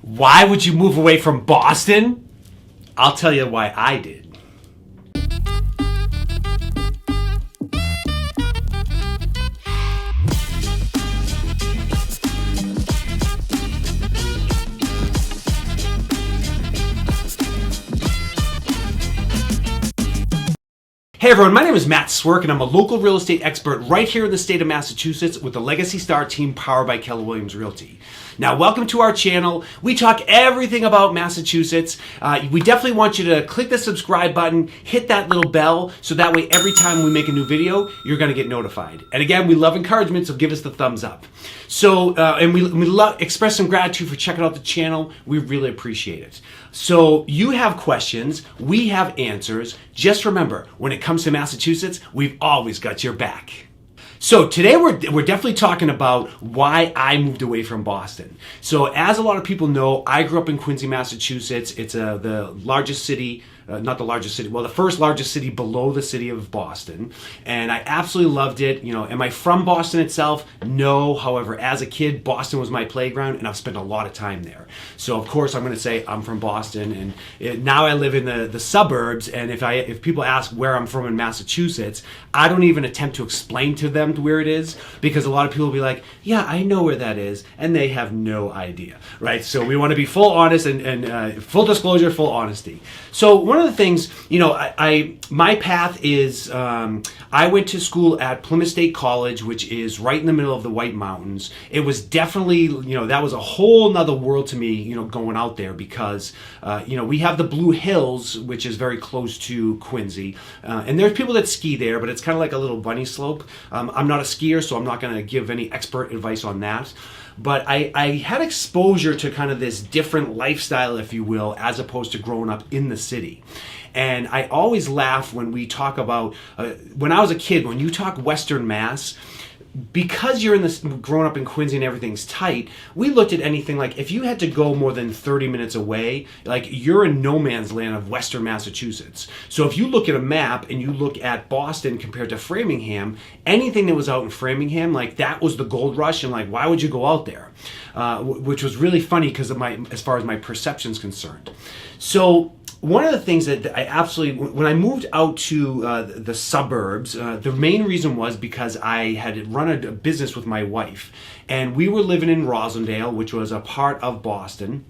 Why would you move away from Boston? I'll tell you why I did. Hey everyone, my name is Matt Swerk and I'm a local real estate expert right here in the state of Massachusetts with the Legacy Star team powered by Keller Williams Realty. Now, welcome to our channel. We talk everything about Massachusetts. We definitely want you to click the subscribe button, hit that little bell, so that way every time we make a new video, you're going to get notified. And again, we love encouragement, so give us the thumbs up. So, and we express some gratitude for checking out the channel. We really appreciate it. So you have questions, we have answers. Just remember, when it comes to Massachusetts, we've always got your back. So today we're definitely talking about why I moved away from Boston. So as a lot of people know, I grew up in Quincy, Massachusetts. It's the largest city, not the largest city, well, the first largest city below the city of Boston. And I absolutely loved it. You know, am I from Boston itself? No. However, as a kid, Boston was my playground and I've spent a lot of time there. So of course I'm going to say I'm from Boston, and now I live in the suburbs. And if people ask where I'm from in Massachusetts, I don't even attempt to explain to them where it is, because a lot of people will be like, yeah, I know where that is, and they have no idea, right? So we want to be full honest and full disclosure, full honesty. So one of the things, you know, my path is I went to school at Plymouth State College, which is right in the middle of the White Mountains. It was definitely, you know, that was a whole nother world to me, you know, going out there, because you know, we have the Blue Hills, which is very close to Quincy, and there's people that ski there, but it's kind of like a little bunny slope. I'm not a skier, so I'm not going to give any expert advice on that. But I had exposure to kind of this different lifestyle, if you will, as opposed to growing up in the city. And I always laugh when we talk about, when I was a kid, when you talk Western Mass, because you're growing up in Quincy and everything's tight, we looked at anything like, if you had to go more than 30 minutes away, like, you're in no man's land of Western Massachusetts. So if you look at a map and you look at Boston compared to Framingham, anything that was out in Framingham, like, that was the gold rush, and like, why would you go out there? Which was really funny because of as far as my perception's concerned. So one of the things that I absolutely, when I moved out to the suburbs, the main reason was because I had run a business with my wife, and we were living in Rosendale, which was a part of Boston,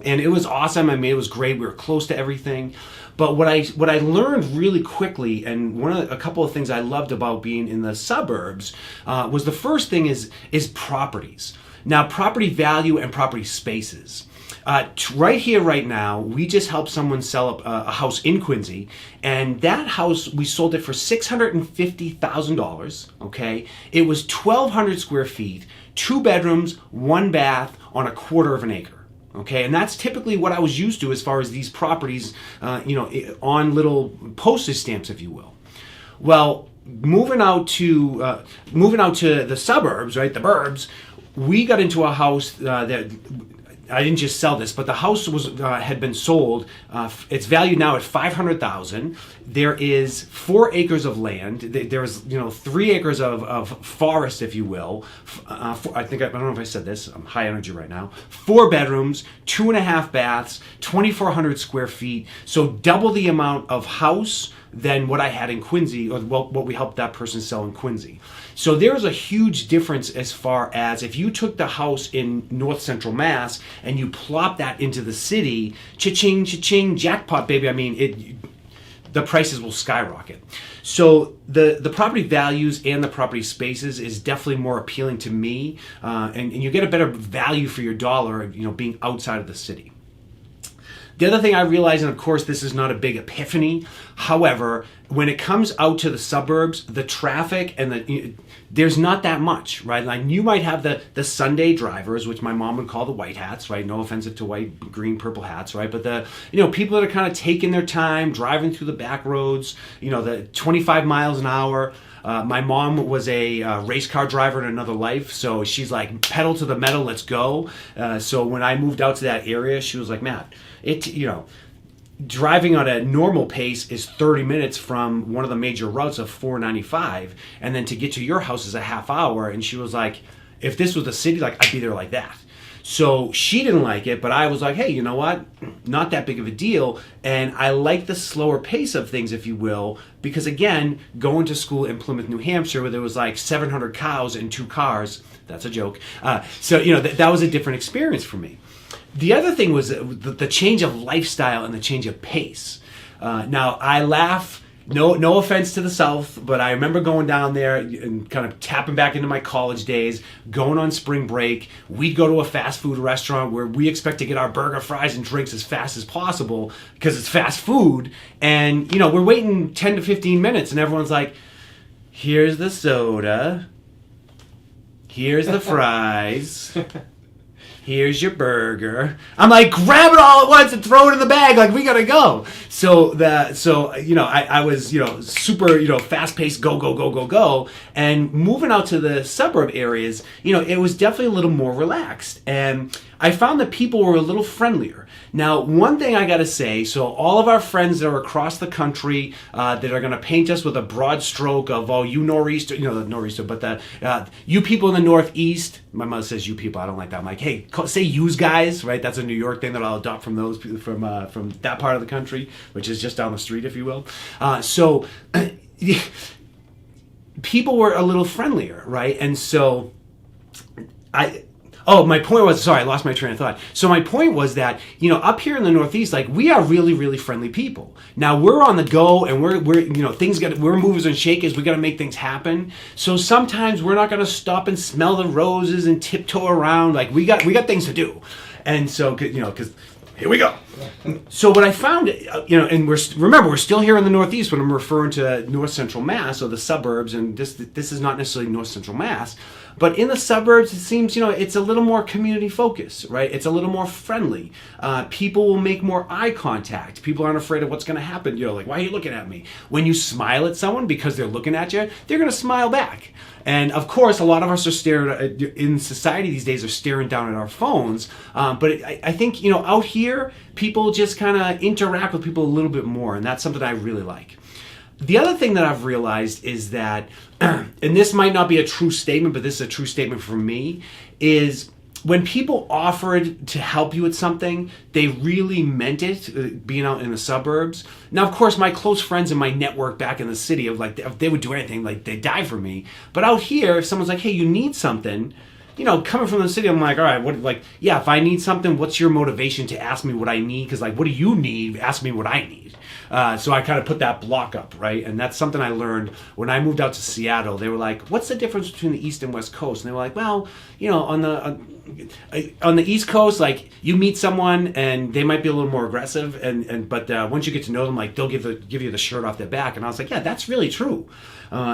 and it was awesome. I mean, it was great. We were close to everything. But what I learned really quickly, and a couple of things I loved about being in the suburbs, was the first thing is properties. Now, property value and property spaces. Right here, right now, we just helped someone sell a house in Quincy, and that house, we sold it for $650,000, okay? It was 1,200 square feet, 2 bedrooms, 1 bath on a quarter of an acre, okay? And that's typically what I was used to as far as these properties, you know, on little postage stamps, if you will. Well, moving out to the suburbs, right, the burbs, we got into a house that, I didn't just sell this, but the house had been sold. It's valued now at $500,000. There is 4 acres of land. There's 3 acres of forest, if you will. I don't know if I said this. I'm high energy right now. 4 bedrooms, 2.5 baths, 2,400 square feet. So double the amount of house than what I had in Quincy, or what we helped that person sell in Quincy. So there's a huge difference as far as if you took the house in North Central Mass and you plop that into the city, cha-ching, cha-ching, jackpot, baby. I mean, the prices will skyrocket. So the property values and the property spaces is definitely more appealing to me, and you get a better value for your dollar, you know, being outside of the city. The other thing I realized, and of course this is not a big epiphany, however, when it comes out to the suburbs, the traffic and there's not that much, right? Like, you might have the Sunday drivers, which my mom would call the white hats, right? No offensive to white, green, purple hats, right? But people that are kind of taking their time, driving through the back roads, you know, the 25 miles an hour. My mom was a race car driver in another life, so she's like, pedal to the metal, let's go. So when I moved out to that area, she was like, Matt, driving at a normal pace is 30 minutes from one of the major routes of 495, and then to get to your house is a half hour. And she was like, if this was a city, like, I'd be there like that. So she didn't like it, but I was like, hey, you know what? Not that big of a deal. And I like the slower pace of things, if you will, because again, going to school in Plymouth, New Hampshire, where there was like 700 cows and 2 cars, that's a joke. So, that was a different experience for me. The other thing was the change of lifestyle and the change of pace. Now, I laugh. No offense to the South, but I remember going down there and kind of tapping back into my college days, going on spring break. We'd go to a fast food restaurant where we expect to get our burger, fries, and drinks as fast as possible because it's fast food. And, we're waiting 10 to 15 minutes and everyone's like, here's the soda, here's the fries. Here's your burger. I'm like, grab it all at once and throw it in the bag. Like, we gotta go. I was, super, fast paced, go. And moving out to the suburb areas, it was definitely a little more relaxed. And I found that people were a little friendlier. Now, one thing I got to say, so all of our friends that are across the country that are going to paint us with a broad stroke of, you nor'easter, the nor'easter, but you people in the Northeast, my mother says you people, I don't like that. I'm like, hey, say yous guys, right? That's a New York thing that I'll adopt from those from that part of the country, which is just down the street, if you will. People were a little friendlier, right? And so my point was, sorry, I lost my train of thought. So my point was that, up here in the Northeast, like, we are really, really friendly people. Now, we're on the go and we're we're movers and shakers. We got to make things happen. So sometimes we're not going to stop and smell the roses and tiptoe around. Like, we got things to do. And so, because here we go. So what I found, and we're still here in the Northeast when I'm referring to North Central Mass or the suburbs, and this is not necessarily North Central Mass, but in the suburbs, it seems, it's a little more community focused, right? It's a little more friendly. People will make more eye contact. People aren't afraid of what's going to happen. Like, why are you looking at me? When you smile at someone because they're looking at you, they're going to smile back. And of course, a lot of us are staring in society these days are staring down at our phones. But I think, out here, people just kind of interact with people a little bit more. And that's something I really like. The other thing that I've realized is that, and this might not be a true statement, but this is a true statement for me, is when people offered to help you with something, they really meant it, being out in the suburbs. Now, of course, my close friends and my network back in the city, if they would do anything, like, they'd die for me. But out here, if someone's like, hey, you need something, coming from the city, I'm like, all right, if I need something, what's your motivation to ask me what I need? Because, what do you need? Ask me what I need. So I kind of put that block up, right? And that's something I learned when I moved out to Seattle. They were like, what's the difference between the East and West Coast? And they were like, well, on the East Coast, like, you meet someone and they might be a little more aggressive, but once you get to know them, like, they'll give you the shirt off their back. And I was like, yeah, that's really true.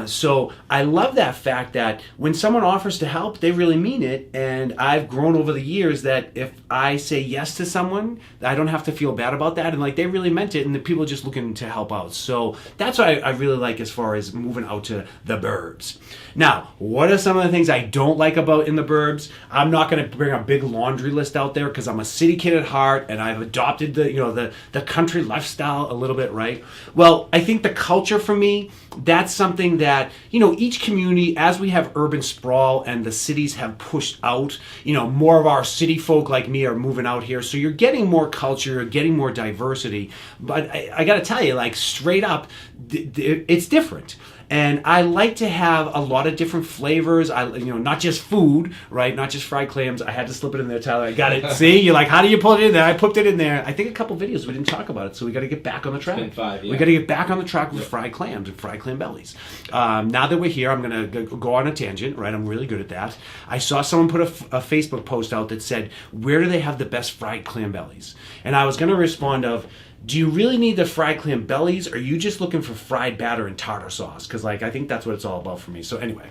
So I love that fact that when someone offers to help, they really mean it. And I've grown over the years that if I say yes to someone, I don't have to feel bad about that. And they really meant it, and the people just looking to help out. So that's what I really like as far as moving out to the burbs. Now, what are some of the things I don't like about in the burbs? I'm not going to bring a big laundry list out there because I'm a city kid at heart and I've adopted the country lifestyle a little bit, right? Well, I think the culture for me, that's something that, each community, as we have urban sprawl and the cities have pushed out, more of our city folk like me are moving out here. So you're getting more culture, you're getting more diversity. But I got to tell you, straight up, it's different. And I like to have a lot of different flavors. Not just food, right? Not just fried clams. I had to slip it in there, Tyler. I got it. See, you're like, how do you put it in there? I put it in there. I think a couple videos we didn't talk about it, so we got to get back on the track. It's been 5, yeah. We got to get back on the track with fried clams and fried clam bellies. Now that we're here, I'm going to go on a tangent, right? I'm really good at that. I saw someone put a Facebook post out that said, where do they have the best fried clam bellies? And I was going to respond of, do you really need the fried clam bellies, or are you just looking for fried batter and tartar sauce? Because, I think that's what it's all about for me. So anyway,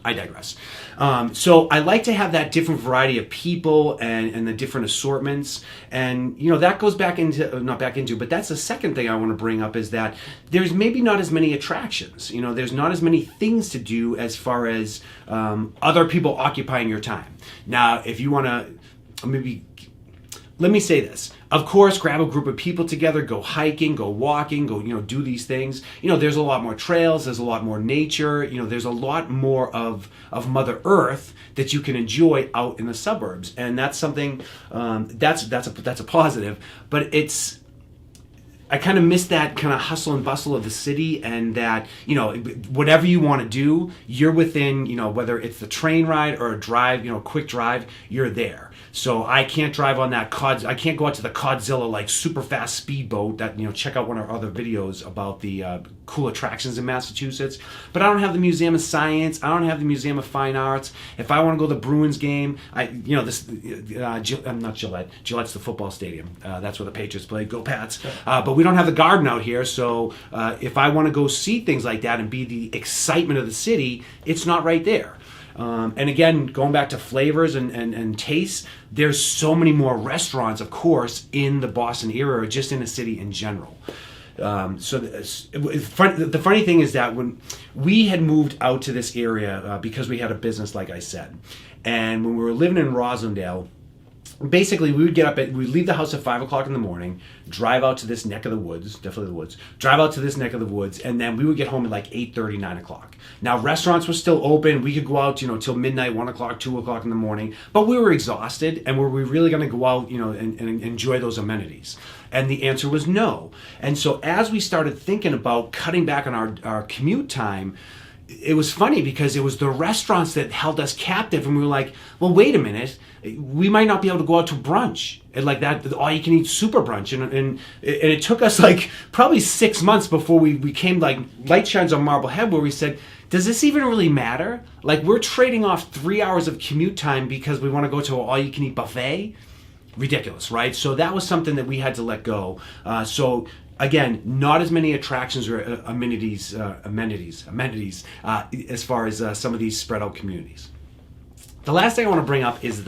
I digress. So I like to have that different variety of people and the different assortments. And, that goes but that's the second thing I want to bring up is that there's maybe not as many attractions. There's not as many things to do as far as other people occupying your time. Now, if you want to maybe let me say this. Of course, grab a group of people together, go hiking, go walking, go, do these things. There's a lot more trails, there's a lot more nature, there's a lot more of Mother Earth that you can enjoy out in the suburbs. And that's something, that's a positive, but I kind of miss that kind of hustle and bustle of the city, and that, whatever you want to do, you're within, whether it's the train ride or a drive, quick drive, you're there. So I can't drive on that I can't go out to the Codzilla like super fast speedboat that, check out one of our other videos about the cool attractions in Massachusetts. But I don't have the Museum of Science. I don't have the Museum of Fine Arts. If I want to go to the Bruins game, I'm not Gillette. Gillette's the football stadium. That's where the Patriots play. Go Pats. But we don't have the Garden out here. So if I want to go see things like that and be the excitement of the city, it's not right there. And again, going back to flavors and tastes, there's so many more restaurants, of course, in the Boston area, or just in the city in general. So the funny thing is that when we had moved out to this area, because we had a business, like I said, and when we were living in Roslindale, basically we would we'd leave the house at 5 o'clock in the morning, drive out to this neck of the woods, definitely the woods, drive out to this neck of the woods, and then we would get home at like 8:30, 9 o'clock. Now, restaurants were still open. We could go out, till midnight, 1 o'clock, 2 o'clock in the morning, but we were exhausted, and were we really going to go out, and enjoy those amenities? And the answer was no. And so as we started thinking about cutting back on our commute time, it was funny because it was the restaurants that held us captive, and we were like, well, wait a minute, we might not be able to go out to brunch and like that, all you can eat super brunch. And it took us like probably 6 months before we came like light shines on Marblehead, where we said, does this even really matter? Like, we're trading off 3 hours of commute time because we want to go to an all you can eat buffet? Ridiculous, right? So that was something that we had to let go. So again, not as many attractions or amenities as far as some of these spread out communities. The last thing I want to bring up is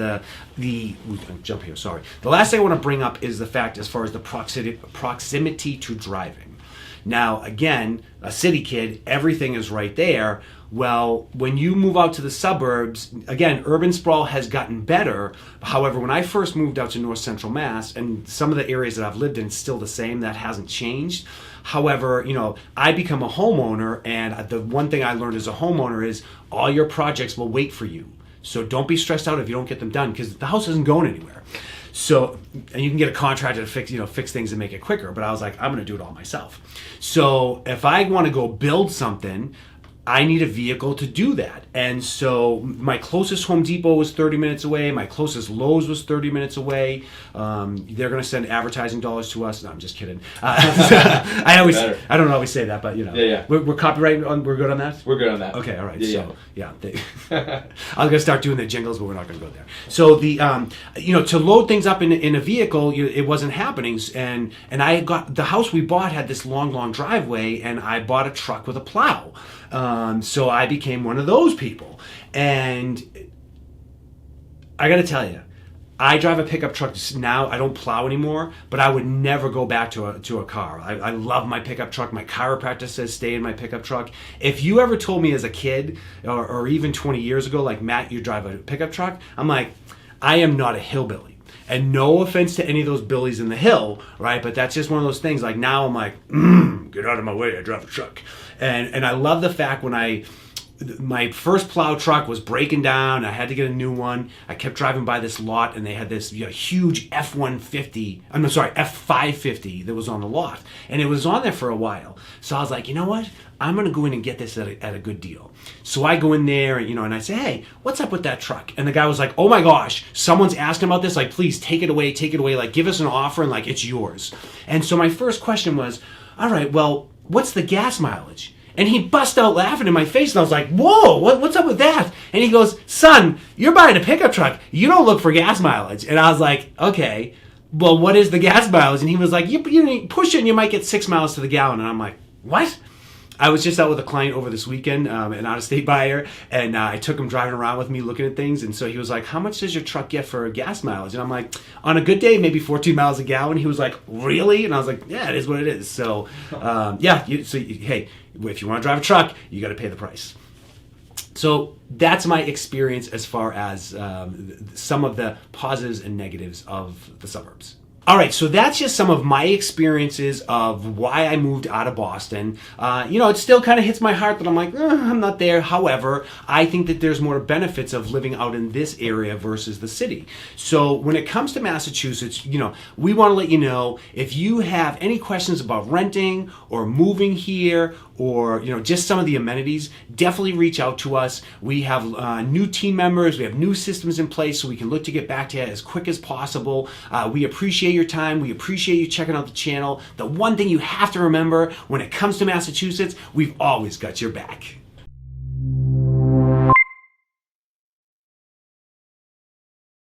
jump here. Sorry. The last thing I want to bring up is the fact as far as the proximity to driving. Now, again, a city kid, everything is right there. Well, when you move out to the suburbs, again, urban sprawl has gotten better. However, when I first moved out to North Central Mass, and some of the areas that I've lived in, still the same, that hasn't changed. However, I become a homeowner, and the one thing I learned as a homeowner is all your projects will wait for you. So don't be stressed out if you don't get them done, because the house isn't going anywhere. So, and you can get a contractor to fix things and make it quicker. But I was like, I'm going to do it all myself. So if I want to go build something, I need a vehicle to do that. And so my closest Home Depot was 30 minutes away. My closest Lowe's was 30 minutes away. They're going to send advertising dollars to us. No, I'm just kidding. I don't always say that, but Yeah. We're copyright we're good on that? We're good on that. Okay, all right. I was going to start doing the jingles, but we're not going to go there. So the to load things up in a vehicle, it wasn't happening. And I got the house we bought had this long driveway, and I bought a truck with a plow. So I became one of those people. And I got to tell you, I drive a pickup truck now. I don't plow anymore, but I would never go back to a car. I love my pickup truck. My chiropractor says stay in my pickup truck. If you ever told me as a kid or even 20 years ago, like, Matt, you drive a pickup truck, I'm like, I am not a hillbilly. And no offense to any of those billies in the hill, right? But that's just one of those things. Like, now I'm like, get out of my way, I drive a truck. And I love the fact when my first plow truck was breaking down, I had to get a new one. I kept driving by this lot, and they had this huge F-550 that was on the lot. And it was on there for a while. So I was like, you know what? I'm going to go in and get this at a good deal. So I go in there, and I say, hey, what's up with that truck? And the guy was like, oh my gosh, someone's asking about this. Like, please take it away. Like, give us an offer, and like, it's yours. And so my first question was, all right, well, what's the gas mileage? And he bust out laughing in my face, and I was like, whoa, what's up with that? And he goes, son, you're buying a pickup truck. You don't look for gas mileage. And I was like, okay, well, what is the gas mileage? And he was like, you push it and you might get 6 miles to the gallon. And I'm like, what? I was just out with a client over this weekend, an out-of-state buyer, and I took him driving around with me looking at things. And so he was like, how much does your truck get for gas mileage? And I'm like, on a good day, maybe 14 miles a gallon. He was like, really? And I was like, yeah, it is what it is. So, hey, if you want to drive a truck, you got to pay the price. So that's my experience as far as some of the positives and negatives of the suburbs. All right, so that's just some of my experiences of why I moved out of Boston. It still kind of hits my heart that I'm like, I'm not there. However, I think that there's more benefits of living out in this area versus the city. So when it comes to Massachusetts, we want to let you know if you have any questions about renting or moving here or just some of the amenities, definitely reach out to us. We have new team members, we have new systems in place, so we can look to get back to you as quick as possible. We appreciate your time. We appreciate you checking out the channel. The one thing you have to remember when it comes to Massachusetts, we've always got your back.